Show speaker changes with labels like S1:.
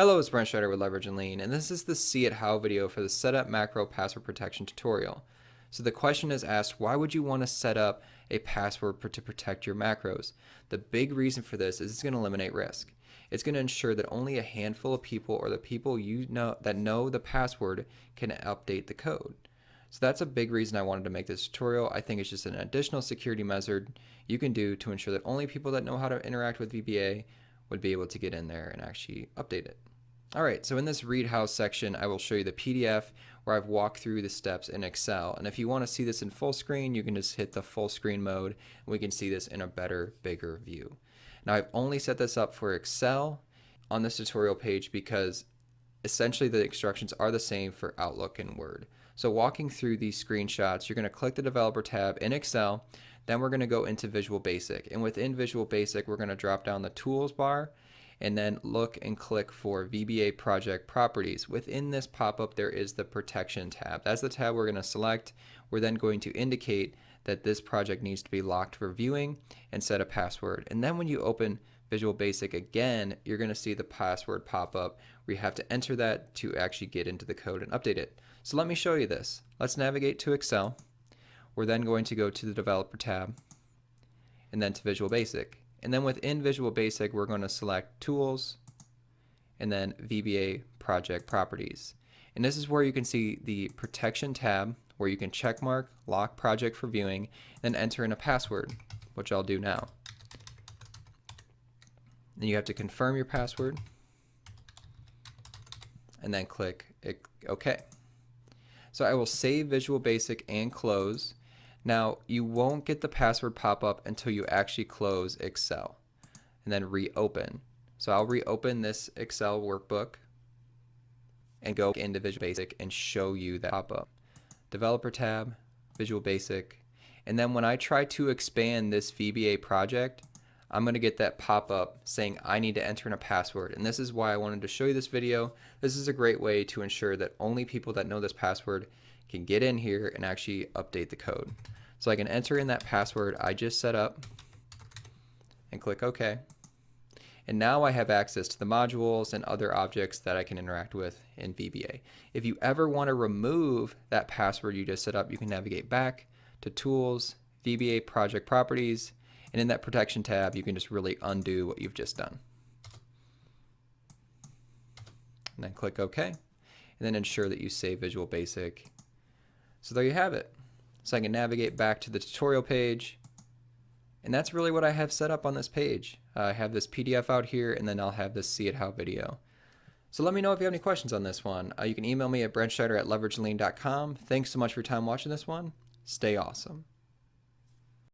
S1: Hello, it's Brent Schroeder with Leverage and Lean, and this is the See It How video for the Setup Macro Password Protection tutorial. So the question is asked, why would you want to set up a password to protect your macros? The big reason for this is it's going to eliminate risk. It's going to ensure that only a handful of people or the people you know that know the password can update the code. So that's a big reason I wanted to make this tutorial. I think it's just an additional security measure you can do to ensure that only people that know how to interact with VBA would be able to get in there and actually update it. All right, so in this Read How section, I will show you the PDF where I've walked through the steps in Excel. And if you want to see this in full screen, you can just hit the full screen mode and we can see this in a better, bigger view. Now, I've only set this up for Excel on this tutorial page because essentially the instructions are the same for Outlook and Word. So walking through these screenshots, you're going to click the Developer tab in Excel. Then we're going to go into Visual Basic. And within Visual Basic, we're going to drop down the Tools bar and then look and click for VBA Project Properties. Within this pop-up, there is the Protection tab. That's the tab we're going to select. We're then going to indicate that this project needs to be locked for viewing and set a password. And then when you open Visual Basic again, you're going to see the password pop up where you have to enter that to actually get into the code and update it. So let me show you this. Let's navigate to Excel. We're then going to go to the Developer tab and then to Visual Basic. And then within Visual Basic, we're going to select Tools and then VBA Project Properties. And this is where you can see the Protection tab where you can checkmark, lock project for viewing, and then enter in a password, which I'll do now. Then you have to confirm your password and then click OK. So I will save Visual Basic and close. Now, you won't get the password pop up until you actually close Excel and then reopen. So I'll reopen this Excel workbook and go into Visual Basic and show you that pop up. Developer tab, Visual Basic, and then when I try to expand this VBA project, I'm going to get that pop up saying I need to enter in a password. And this is why I wanted to show you this video. This is a great way to ensure that only people that know this password can get in here and actually update the code. So I can enter in that password I just set up and click OK. And now I have access to the modules and other objects that I can interact with in VBA. If you ever want to remove that password you just set up, you can navigate back to Tools, VBA Project Properties, and in that Protection tab, you can just really undo what you've just done. And then click OK, and then ensure that you save Visual Basic. So there you have it. So I can navigate back to the tutorial page, and that's really what I have set up on this page. I have this PDF out here, and then I'll have this See It How video. So let me know if you have any questions on this one. You can email me at brentschneider@leverageandlean.com. Thanks so much for your time watching this one. Stay awesome.